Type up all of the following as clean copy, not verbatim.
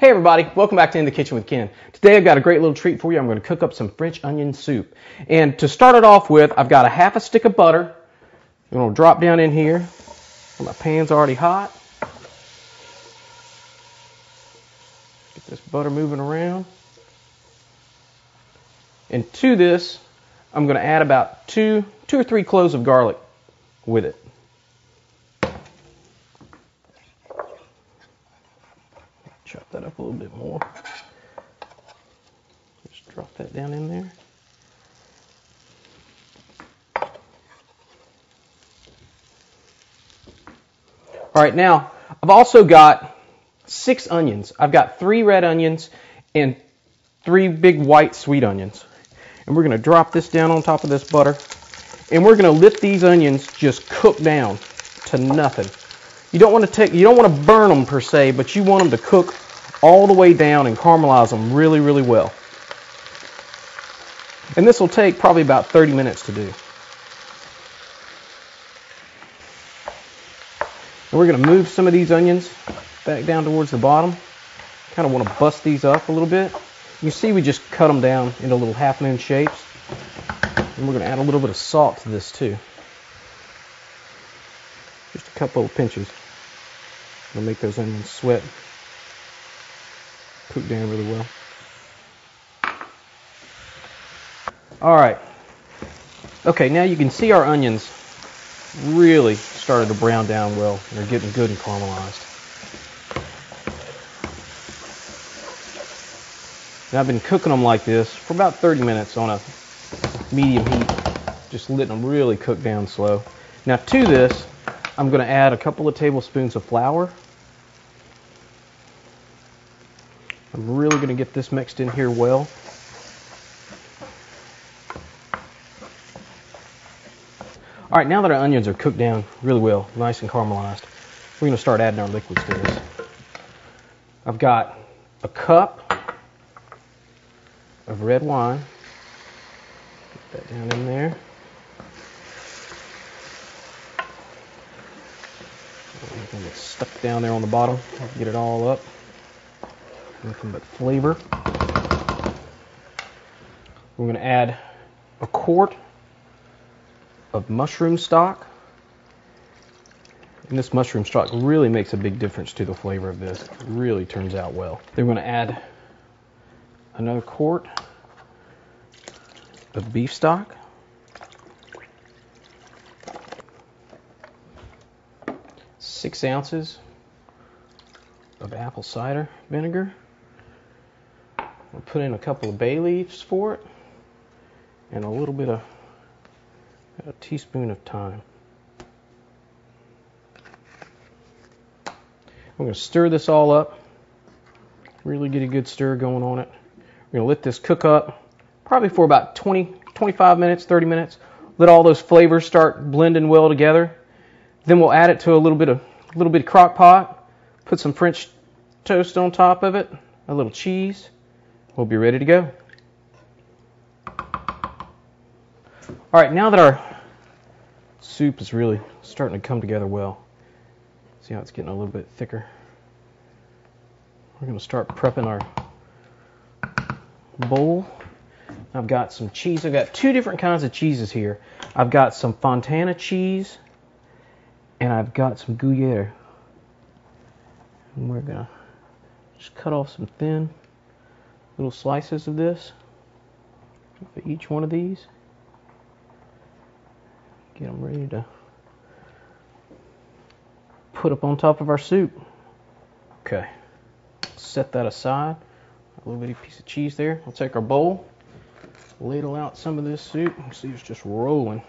Hey everybody, welcome back to In the Kitchen with Ken. Today I've got a great little treat for you. I'm going to cook up some French onion soup. And to start it off with, I've got a half a stick of butter. I'm going to drop down in here. My pan's already hot. Get this butter moving around. And to this, I'm going to add about two or three cloves of garlic with it. Chop that up a little bit more. Just drop that down in there. All right, now I've also got 6 onions. I've got 3 red onions and 3 big white sweet onions. And we're going to drop this down on top of this butter. And we're going to let these onions just cook down to nothing. You don't want to burn them per se, but you want them to cook all the way down and caramelize them really, really well. And this will take probably about 30 minutes to do. And we're going to move some of these onions back down towards the bottom. Kind of want to bust these up a little bit. You see we just cut them down into little half-moon shapes. And we're going to add a little bit of salt to this too. Just a couple of pinches. It'll make those onions sweat. Cook down really well. Alright. Okay, now you can see our onions really started to brown down well. And they're getting good and caramelized. And I've been cooking them like this for about 30 minutes on a medium heat. Just letting them really cook down slow. Now to this, I'm going to add a couple of tablespoons of flour. I'm really going to get this mixed in here well. All right, now that our onions are cooked down really well, nice and caramelized, we're going to start adding our liquids to this. I've got a cup of red wine. Put that down in there. Everything gets stuck down there on the bottom. Get it all up. Nothing but flavor. We're going to add a quart of mushroom stock. And this mushroom stock really makes a big difference to the flavor of this. It really turns out well. Then we're going to add another quart of beef stock. Six ounces of apple cider vinegar. We'll put in a couple of bay leaves for it and a little bit of a teaspoon of thyme. We're going to stir this all up. Really get a good stir going on it. We're going to let this cook up probably for about 25 minutes, 30 minutes. Let all those flavors start blending well together. Then we'll add it to a little bit of crock pot. Put some French toast on top of it, a little cheese. We'll be ready to go. All right, now that our soup is really starting to come together well, see how it's getting a little bit thicker. We're going to start prepping our bowl. I've got some cheese. I've got 2 different kinds of cheeses here. I've got some Fontana cheese and I've got some Gruyere. And we're going to just cut off some thin little slices of this for each one of these. Get them ready to put up on top of our soup. Okay, set that aside. A little bitty piece of cheese there. We'll take our bowl, ladle out some of this soup. You see it's just rolling.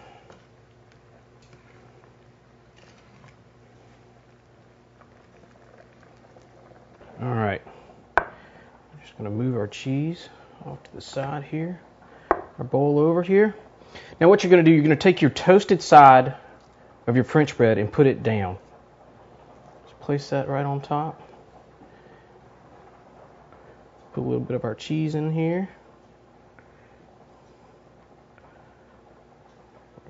All right, I'm just going to move our cheese off to the side here. Our bowl over here. Now what you're going to do, you're going to take your toasted side of your French bread and put it down. Just place that right on top. Put a little bit of our cheese in here.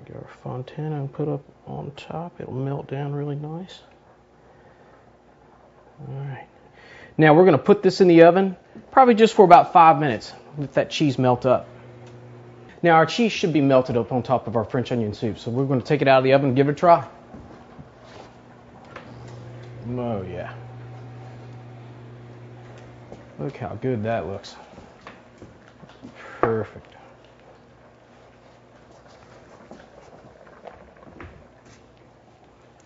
Get our Fontana and put up on top. It'll melt down really nice. All right. Now we're going to put this in the oven, probably just for about 5 minutes, let that cheese melt up. Now our cheese should be melted up on top of our French onion soup, so we're going to take it out of the oven and give it a try. Oh yeah. Look how good that looks. Perfect.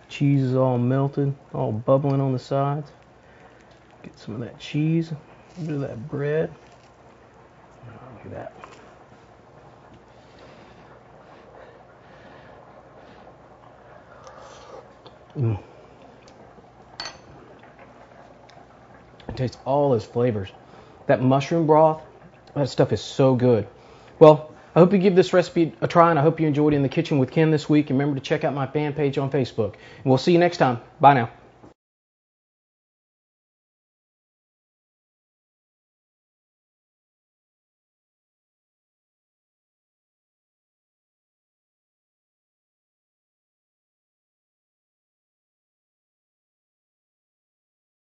Cheese is all melted, all bubbling on the sides. Get some of that cheese, a bit of that bread. Oh, look at that. It tastes all those flavors. That mushroom broth, that stuff is so good. Well, I hope you give this recipe a try, and I hope you enjoyed In the Kitchen with Ken this week. And remember to check out my fan page on Facebook. And we'll see you next time. Bye now.